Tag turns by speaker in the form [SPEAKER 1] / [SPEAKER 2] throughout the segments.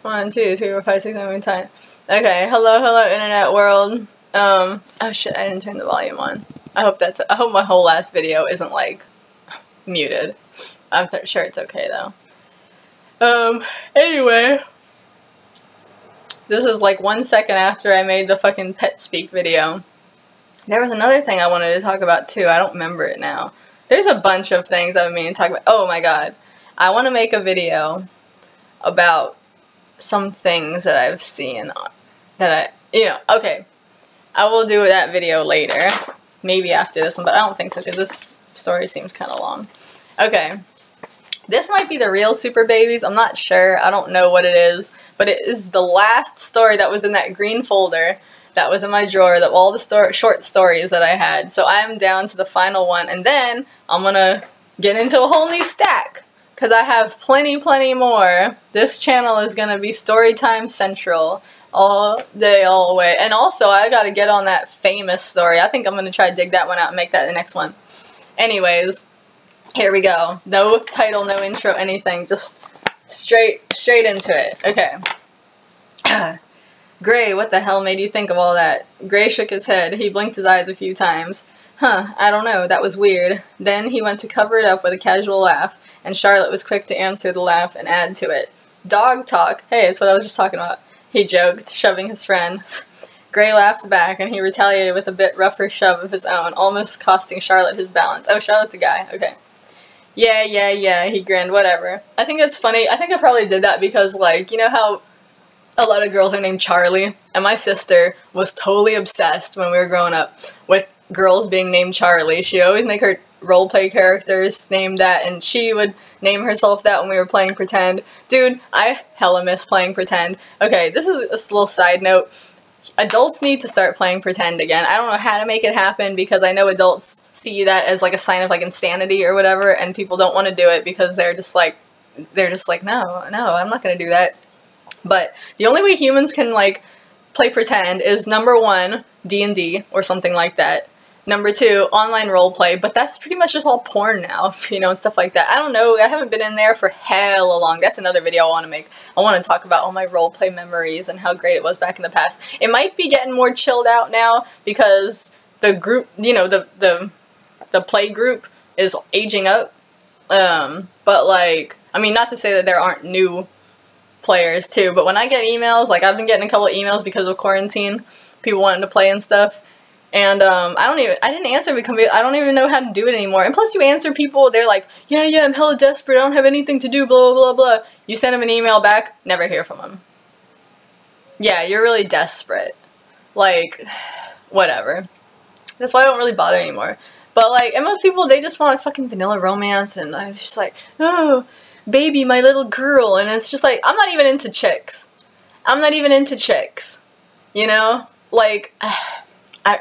[SPEAKER 1] 1, 2, 3, 4, 5, 6, 7, 8, 9. Okay, hello, internet world. Oh shit, I didn't turn the volume on. I hope my whole last video isn't, like, muted. I'm sure it's okay, though. Anyway. This is, like, 1 second after I made the fucking pet speak video. There was another thing I wanted to talk about, too. I don't remember it now. There's a bunch of things I mean to talk about. Oh, my God. I want to make a video about some things that I've seen okay. I will do that video later. Maybe after this one, but I don't think so because this story seems kind of long. Okay. This might be the real Superbabies. I'm not sure. I don't know what it is. But it is the last story that was in that green folder that was in my drawer, of all the short stories that I had. So I'm down to the final one. And then I'm going to get into a whole new stack. Because I have plenty more. This channel is going to be Storytime Central. All day, all the way. And also, I gotta get on that famous story. I think I'm gonna try to dig that one out and make that the next one. Anyways, here we go. No title, no intro, anything. Just straight into it. Okay. Gray, what the hell made you think of all that? Gray shook his head. He blinked his eyes a few times. Huh, I don't know, that was weird. Then he went to cover it up with a casual laugh, and Charlotte was quick to answer the laugh and add to it. Dog talk. Hey, it's what I was just talking about. He joked, shoving his friend. Gray laughed back, and he retaliated with a bit rougher shove of his own, almost costing Charlotte his balance. Oh, Charlotte's a guy. Okay. Yeah, he grinned. Whatever. I think it's funny. I think I probably did that because, like, you know how a lot of girls are named Charlie? And my sister was totally obsessed when we were growing up with girls being named Charlie. She'd always make her roleplay characters named that, and she would name herself that when we were playing pretend. Dude, I hella miss playing pretend. Okay, this is a little side note. Adults need to start playing pretend again. I don't know how to make it happen because I know adults see that as like a sign of like insanity or whatever, and people don't want to do it because they're just like, no, I'm not gonna do that. But the only way humans can like play pretend is number 1, D&D or something like that. Number 2, online roleplay, but that's pretty much just all porn now, you know, and stuff like that. I don't know, I haven't been in there for hella long. That's another video I want to make. I want to talk about all my roleplay memories and how great it was back in the past. It might be getting more chilled out now because the group, you know, the play group is aging up. But like, I mean, not to say that there aren't new players too, but when I get emails, like I've been getting a couple of emails because of quarantine, people wanting to play and stuff. And, I didn't answer because I don't even know how to do it anymore. And plus you answer people, they're like, yeah, I'm hella desperate, I don't have anything to do, blah, blah, blah, blah. You send them an email back, never hear from them. Yeah, you're really desperate. Like, whatever. That's why I don't really bother anymore. But, like, and most people, they just want fucking vanilla romance, and I'm just like, oh, baby, my little girl. And it's just like, I'm not even into chicks. You know? Like,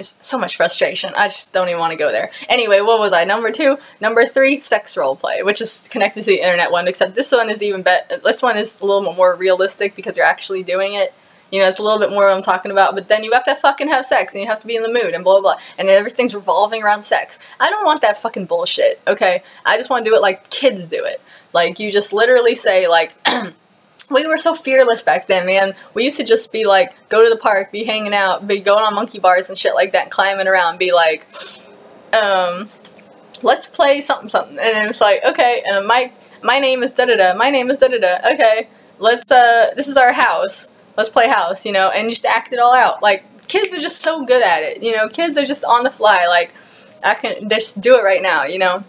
[SPEAKER 1] so much frustration. I just don't even want to go there. Anyway, what was I? Number 2. Number 3, sex roleplay, which is connected to the internet one, except this one is even better. This one is a little more realistic because you're actually doing it. You know, it's a little bit more what I'm talking about, but then you have to fucking have sex, and you have to be in the mood, and blah, blah, blah, and everything's revolving around sex. I don't want that fucking bullshit, okay? I just want to do it like kids do it. Like, you just literally say, like, we were so fearless back then, man. We used to just be like, go to the park, be hanging out, be going on monkey bars and shit like that, and climbing around, be like, let's play something. And it was like, okay, my name is da-da-da, my name is da-da-da, okay, let's, this is our house, let's play house, you know, and just act it all out. Like, kids are just so good at it, you know, kids are just on the fly, like, I can just do it right now, you know,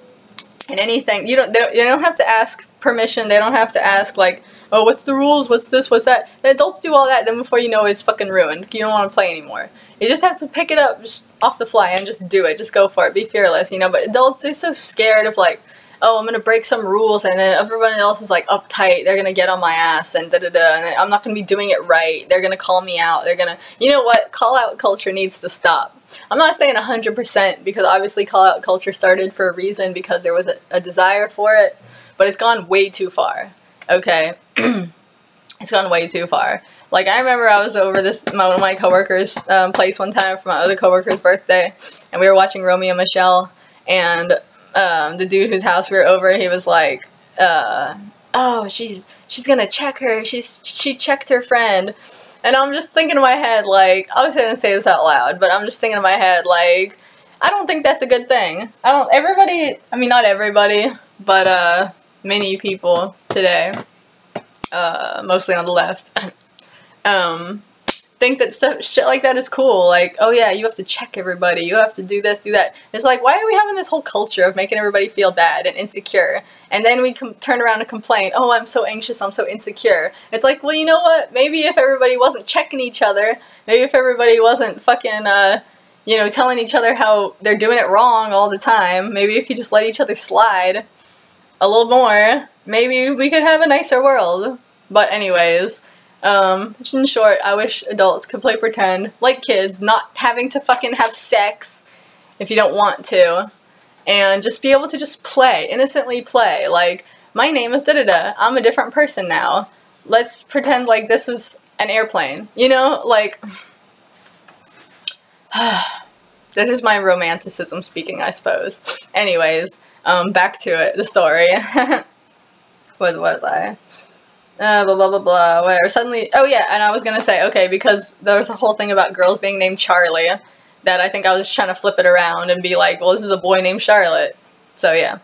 [SPEAKER 1] and anything, you don't have to ask permission, they don't have to ask, like, oh, what's the rules, what's this, what's that. The adults do all that, then before you know it, it's fucking ruined. You don't want to play anymore. You just have to pick it up just off the fly and just do it. Just go for it. Be fearless, you know. But adults, they're so scared of like, oh, I'm going to break some rules, and then everyone else is like uptight. They're going to get on my ass, and da-da-da, and I'm not going to be doing it right. They're going to call me out. They're going to, you know what, call-out culture needs to stop. I'm not saying 100%, because obviously call-out culture started for a reason, because there was a desire for it, but it's gone way too far. Okay, it's gone way too far. Like, I remember I was over one of my coworkers' place one time for my other coworker's birthday, and we were watching Romeo and Michelle, and the dude whose house we were over, he was like, oh, she's she's gonna check her, she checked her friend. And I'm just thinking in my head, like, obviously I didn't say this out loud, but I'm just thinking in my head, like, I don't think that's a good thing. Everybody, I mean, not everybody, but, many people today, mostly on the left, think that shit like that is cool. Like, oh yeah, you have to check everybody, you have to do this, do that. It's like, why are we having this whole culture of making everybody feel bad and insecure? And then we turn around and complain, oh, I'm so anxious, I'm so insecure. It's like, well, you know what? Maybe if everybody wasn't checking each other, maybe if everybody wasn't fucking, you know, telling each other how they're doing it wrong all the time, maybe if you just let each other slide a little more, maybe we could have a nicer world. But anyways, in short, I wish adults could play pretend, like kids, not having to fucking have sex if you don't want to, and just be able to just play, innocently play, like, my name is da-da-da, I'm a different person now, let's pretend like this is an airplane, you know, like, this is my romanticism speaking, I suppose. Anyways, back to it, the story. What was I? Blah, blah, blah, blah, where suddenly, oh yeah, and I was gonna say, okay, because there was a whole thing about girls being named Charlie, that I think I was just trying to flip it around and be like, well, this is a boy named Charlotte. So yeah.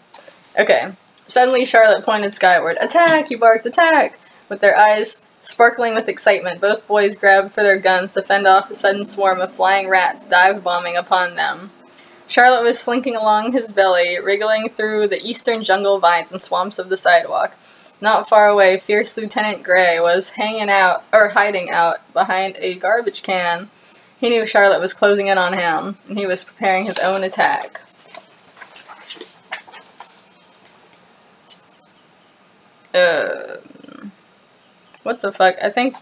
[SPEAKER 1] Okay. Suddenly Charlotte pointed skyward. Attack! You barked, attack! With their eyes sparkling with excitement, both boys grabbed for their guns to fend off the sudden swarm of flying rats dive-bombing upon them. Charlotte was slinking along his belly, wriggling through the eastern jungle vines and swamps of the sidewalk. Not far away, fierce Lieutenant Gray was hiding out behind a garbage can. He knew Charlotte was closing in on him, and he was preparing his own attack. What the fuck? I think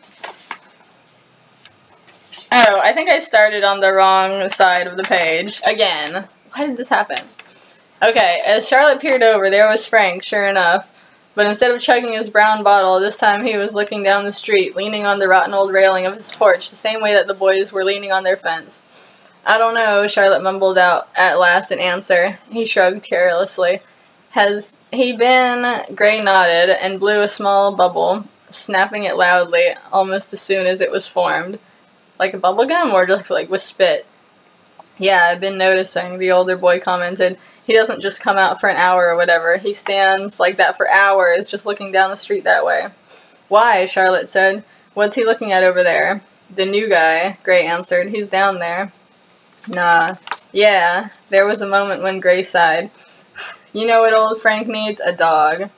[SPEAKER 1] I started on the wrong side of the page. Again. Why did this happen? Okay, as Charlotte peered over, there was Frank, sure enough. But instead of chugging his brown bottle, this time he was looking down the street, leaning on the rotten old railing of his porch, the same way that the boys were leaning on their fence. I don't know, Charlotte mumbled out at last in answer. He shrugged carelessly. Has he been? Gray nodded and blew a small bubble, snapping it loudly almost as soon as it was formed. Like a bubble gum or just like with spit? Yeah, I've been noticing, the older boy commented. He doesn't just come out for an hour or whatever. He stands like that for hours, just looking down the street that way. Why? Charlotte said. What's he looking at over there? The new guy, Gray answered. He's down there. Nah. Yeah. There was a moment when Gray sighed. You know what old Frank needs? A dog.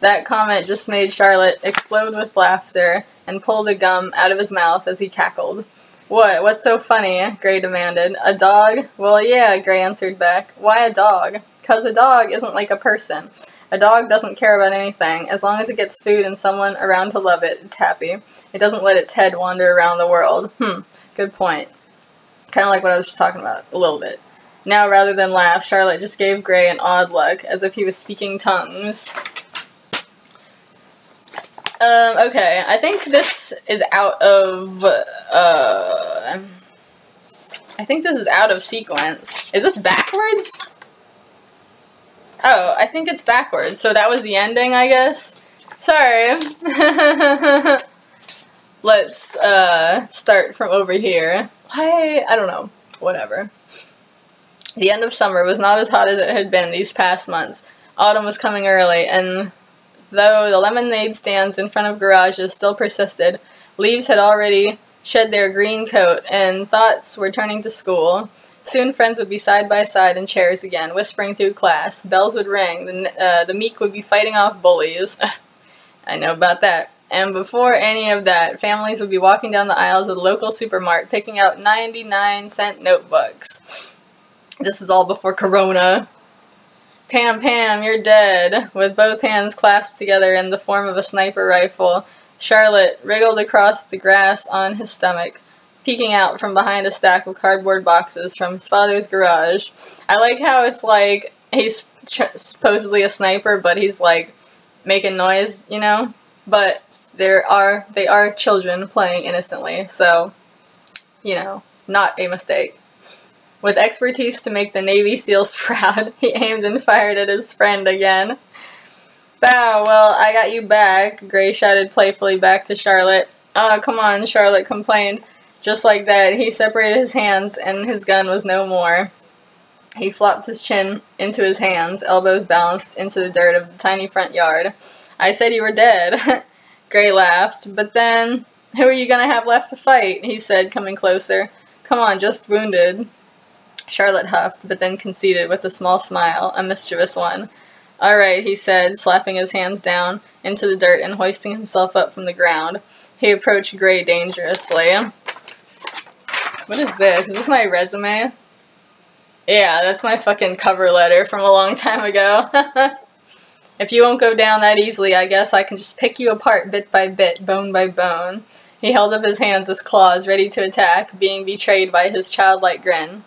[SPEAKER 1] That comment just made Charlotte explode with laughter and pull the gum out of his mouth as he cackled. What? What's so funny? Gray demanded. A dog? Well, yeah, Gray answered back. Why a dog? 'Cause a dog isn't like a person. A dog doesn't care about anything. As long as it gets food and someone around to love it, it's happy. It doesn't let its head wander around the world. Good point. Kind of like what I was just talking about, a little bit. Now, rather than laugh, Charlotte just gave Gray an odd look, as if he was speaking tongues. Okay, I think this is out of, I think this is out of sequence. Is this backwards? Oh, I think it's backwards, so that was the ending, I guess? Sorry. Let's, start from over here. Why? I don't know. Whatever. The end of summer was not as hot as it had been these past months. Autumn was coming early, and though the lemonade stands in front of garages still persisted, leaves had already shed their green coat, and thoughts were turning to school. Soon friends would be side by side in chairs again, whispering through class. Bells would ring. The meek would be fighting off bullies. I know about that. And before any of that, families would be walking down the aisles of the local supermarket, picking out 99-cent notebooks. This is all before Corona. Pam, Pam, you're dead. With both hands clasped together in the form of a sniper rifle, Charlotte wriggled across the grass on his stomach, peeking out from behind a stack of cardboard boxes from his father's garage. I like how it's like he's supposedly a sniper, but he's like making noise, you know? But they are children playing innocently, so, you know, not a mistake. With expertise to make the Navy SEALs proud, he aimed and fired at his friend again. Bow, well, I got you back, Gray shouted playfully back to Charlotte. Come on, Charlotte complained. Just like that, he separated his hands, and his gun was no more. He flopped his chin into his hands, elbows balanced into the dirt of the tiny front yard. I said you were dead. Gray laughed. But then, who are you gonna have left to fight? He said, coming closer. Come on, just wounded. Charlotte huffed, but then conceded with a small smile, a mischievous one. All right, he said, slapping his hands down into the dirt and hoisting himself up from the ground. He approached Gray dangerously. What is this? Is this my resume? Yeah, that's my fucking cover letter from a long time ago. If you won't go down that easily, I guess I can just pick you apart bit by bit, bone by bone. He held up his hands as claws, ready to attack, being betrayed by his childlike grin.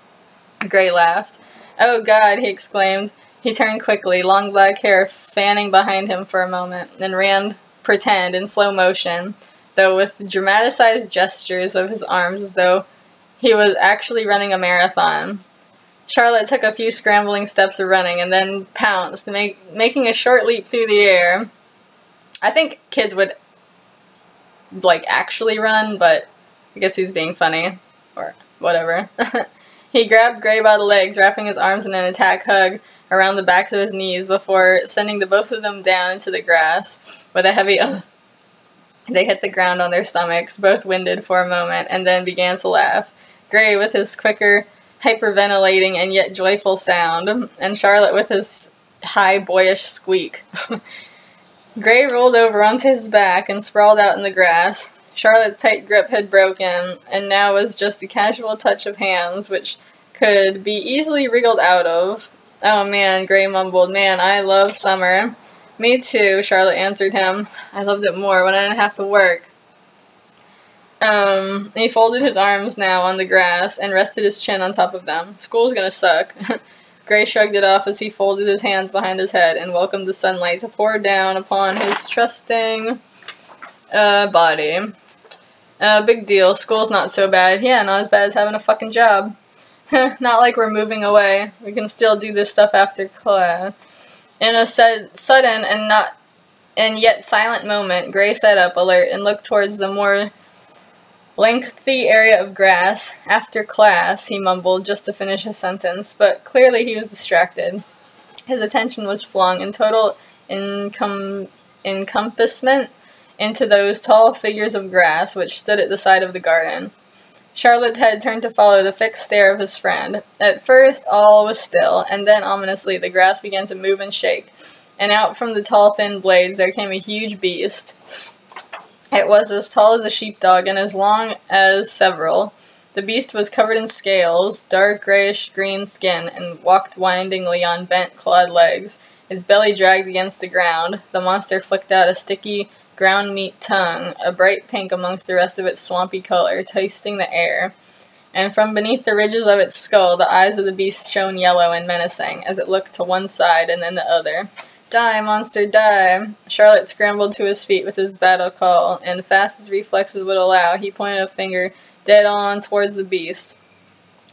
[SPEAKER 1] Gray laughed. Oh God, he exclaimed. He turned quickly, long black hair fanning behind him for a moment, and ran pretend in slow motion, though with dramatized gestures of his arms as though he was actually running a marathon. Charlotte took a few scrambling steps of running and then pounced, making a short leap through the air. I think kids would, like, actually run, but I guess he's being funny, or whatever. He grabbed Gray by the legs, wrapping his arms in an attack hug around the backs of his knees before sending the both of them down into the grass. With a heavy they hit the ground on their stomachs, both winded for a moment, and then began to laugh. Gray with his quicker, hyperventilating and yet joyful sound, and Charlotte with his high, boyish squeak. Gray rolled over onto his back and sprawled out in the grass. Charlotte's tight grip had broken, and now was just a casual touch of hands, which could be easily wriggled out of. Oh man, Gray mumbled, man, I love summer. Me too, Charlotte answered him. I loved it more when I didn't have to work. He folded his arms now on the grass and rested his chin on top of them. School's gonna suck. Gray shrugged it off as he folded his hands behind his head and welcomed the sunlight to pour down upon his trusting body. Big deal. School's not so bad. Yeah, not as bad as having a fucking job. Not like we're moving away. We can still do this stuff after class. In a sudden and yet silent moment, Gray sat up, alert, and looked towards the more lengthy area of grass. After class, he mumbled just to finish his sentence, but clearly he was distracted. His attention was flung in total encompassment into those tall figures of grass which stood at the side of the garden. Charlotte's head turned to follow the fixed stare of his friend. At first, all was still, and then, ominously, the grass began to move and shake, and out from the tall, thin blades there came a huge beast. It was as tall as a sheepdog and as long as several. The beast was covered in scales, dark grayish-green skin, and walked windingly on bent, clawed legs. Its belly dragged against the ground. The monster flicked out a sticky, ground meat tongue, a bright pink amongst the rest of its swampy color, tasting the air. And from beneath the ridges of its skull, the eyes of the beast shone yellow and menacing, as it looked to one side and then the other. Die, monster, die! Charlotte scrambled to his feet with his battle call, and fast as reflexes would allow, he pointed a finger dead on towards the beast.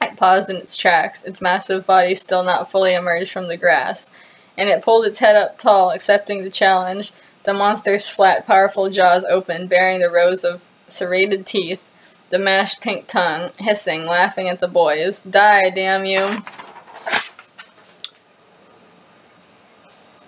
[SPEAKER 1] It paused in its tracks, its massive body still not fully emerged from the grass, and it pulled its head up tall, accepting the challenge. The monster's flat, powerful jaws opened, bearing the rows of serrated teeth, the mashed pink tongue, hissing, laughing at the boys. Die, damn you!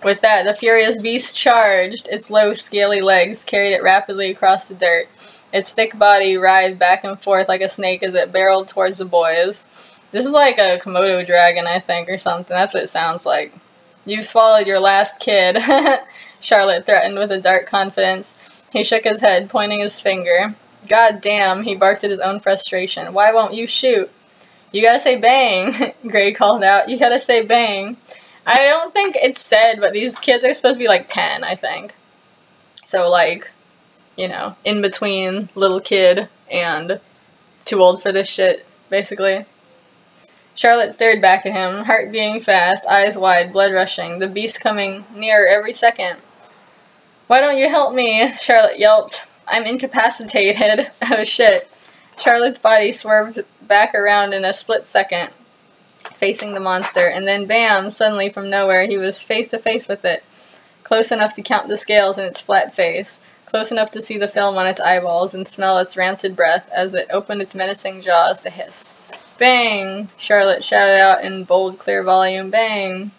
[SPEAKER 1] With that, the furious beast charged. Its low, scaly legs carried it rapidly across the dirt. Its thick body writhed back and forth like a snake as it barreled towards the boys. This is like a Komodo dragon, I think, or something. That's what it sounds like. You swallowed your last kid, Charlotte threatened with a dark confidence. He shook his head, pointing his finger. God damn, he barked at his own frustration. Why won't you shoot? You gotta say bang, Gray called out. You gotta say bang. I don't think it's said, but these kids are supposed to be like 10, I think. So, like, you know, in between little kid and too old for this shit, basically. Charlotte stared back at him, heart beating fast, eyes wide, blood rushing, the beast coming nearer every second. Why don't you help me? Charlotte yelped. I'm incapacitated. Oh shit. Charlotte's body swerved back around in a split second, facing the monster, and then bam, suddenly from nowhere, he was face to face with it. close enough to count the scales in its flat face, close enough to see the film on its eyeballs and smell its rancid breath as it opened its menacing jaws to hiss. Bang! Charlotte shouted out in bold, clear volume. Bang!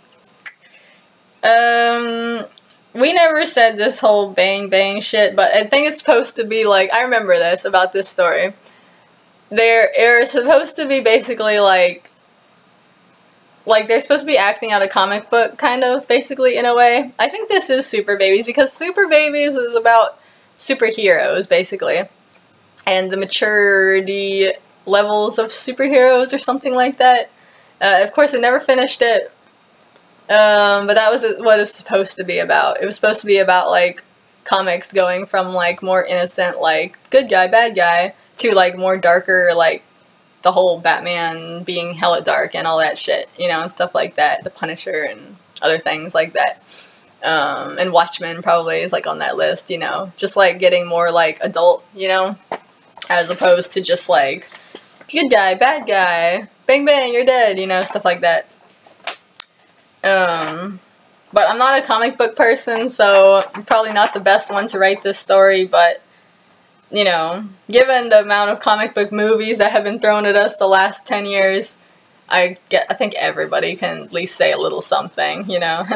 [SPEAKER 1] We never said this whole bang bang shit, but I think it's supposed to be like, I remember this about this story. They're supposed to be basically like they're supposed to be acting out a comic book, kind of, basically, in a way. I think this is Superbabies, because Superbabies is about superheroes, basically. And the maturity levels of superheroes, or something like that. Of course, I never finished it. But that was what it was supposed to be about. It was supposed to be about, like, comics going from, like, more innocent, like, good guy, bad guy, to, like, more darker, like, the whole Batman being hella dark and all that shit, you know, and stuff like that. The Punisher and other things like that. And Watchmen probably is, like, on that list, you know. Just, like, getting more, like, adult, you know, as opposed to just, like, good guy, bad guy, bang bang, you're dead, you know, stuff like that. But I'm not a comic book person, so I'm probably not the best one to write this story, but, you know, given the amount of comic book movies that have been thrown at us the last 10 years, I think everybody can at least say a little something, you know.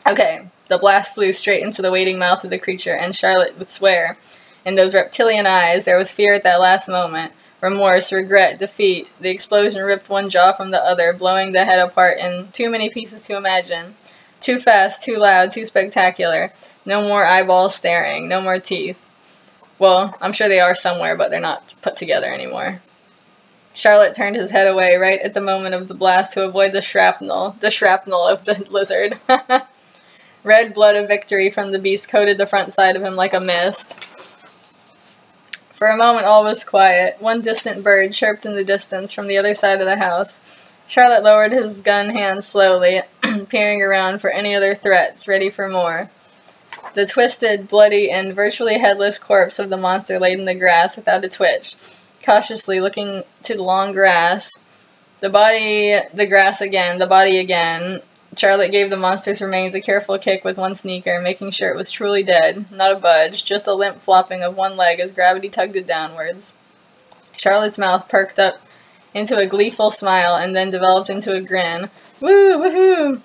[SPEAKER 1] Okay, the blast flew straight into the waiting mouth of the creature, and Charlotte would swear, in those reptilian eyes, there was fear at that last moment. Remorse, regret, defeat. The explosion ripped one jaw from the other, blowing the head apart in too many pieces to imagine. Too fast, too loud, too spectacular. No more eyeballs staring, no more teeth. Well, I'm sure they are somewhere, but they're not put together anymore. Charlotte turned his head away right at the moment of the blast to avoid the shrapnel of the lizard. Red blood of victory from the beast coated the front side of him like a mist. For a moment all was quiet. One distant bird chirped in the distance from the other side of the house. Charlotte lowered his gun hand slowly, peering around for any other threats, ready for more. The twisted, bloody, and virtually headless corpse of the monster laid in the grass without a twitch, cautiously looking to the long grass. The body, the grass again, the body again. Charlotte gave the monster's remains a careful kick with one sneaker, making sure it was truly dead. Not a budge, just a limp flopping of one leg as gravity tugged it downwards. Charlotte's mouth perked up into a gleeful smile and then developed into a grin. Woo! Woohoo!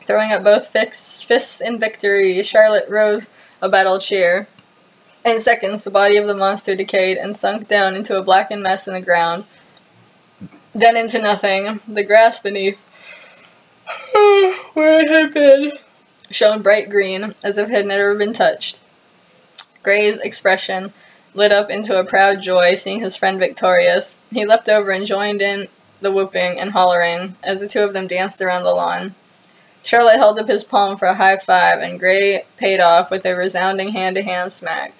[SPEAKER 1] Throwing up both fists in victory, Charlotte rose a battle cheer. In seconds, the body of the monster decayed and sunk down into a blackened mess in the ground. Then into nothing. The grass beneath, where it had been, shone bright green, as if it had never been touched. Gray's expression lit up into a proud joy, seeing his friend victorious. He leapt over and joined in the whooping and hollering, as the two of them danced around the lawn. Charlotte held up his palm for a high five, and Gray paid off with a resounding hand-to-hand smack.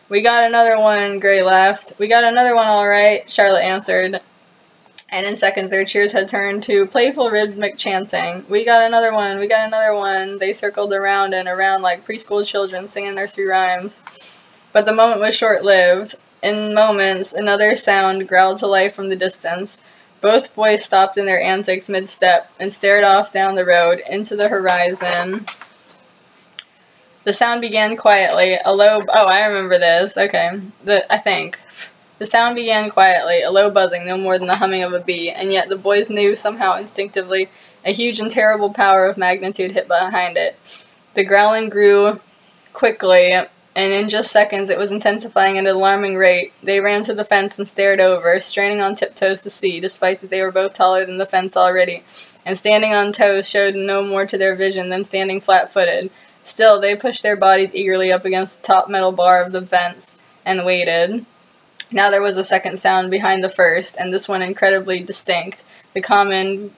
[SPEAKER 1] We got another one, Gray laughed. We got another one, all right, Charlotte answered. And in seconds, their cheers had turned to playful rhythmic chanting. We got another one, we got another one. They circled around and around like preschool children singing nursery rhymes. But the moment was short-lived. In moments, another sound growled to life from the distance. Both boys stopped in their antics mid-step and stared off down the road into the horizon. The sound began quietly, a low... Oh, I remember this. Okay. I think. The sound began quietly, a low buzzing, no more than the humming of a bee, and yet the boys knew, somehow instinctively, a huge and terrible power of magnitude hit behind it. The growling grew quickly, and in just seconds it was intensifying at an alarming rate. They ran to the fence and stared over, straining on tiptoes to see, despite that they were both taller than the fence already, and standing on toes showed no more to their vision than standing flat-footed. Still, they pushed their bodies eagerly up against the top metal bar of the fence, and waited. Now there was a second sound behind the first, and this one incredibly distinct. The common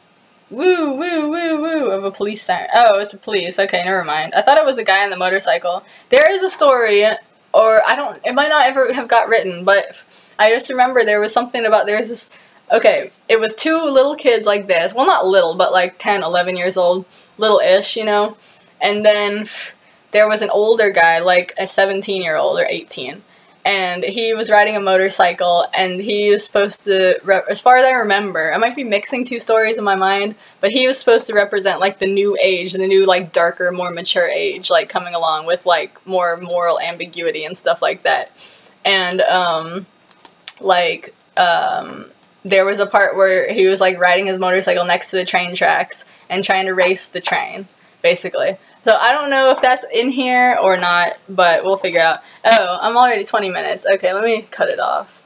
[SPEAKER 1] woo, woo, woo, woo of a police siren. Oh, it's a police. Okay, never mind. I thought it was a guy on the motorcycle. There is a story, or it might not ever have got written, but I just remember there was something about, there's this, okay, it was two little kids like this. Well, not little, but like 10, 11 years old. Little-ish, you know? And then there was an older guy, like a 17-year-old or 18. and he was riding a motorcycle, and he was supposed to, as far as I remember, I might be mixing two stories in my mind, but he was supposed to represent, like, the new age, the new, like, darker, more mature age, like, coming along with, like, more moral ambiguity and stuff like that. And, there was a part where he was, like, riding his motorcycle next to the train tracks and trying to race the train, basically. So I don't know if that's in here or not, but we'll figure it out. Oh, I'm already 20 minutes. Okay, let me cut it off.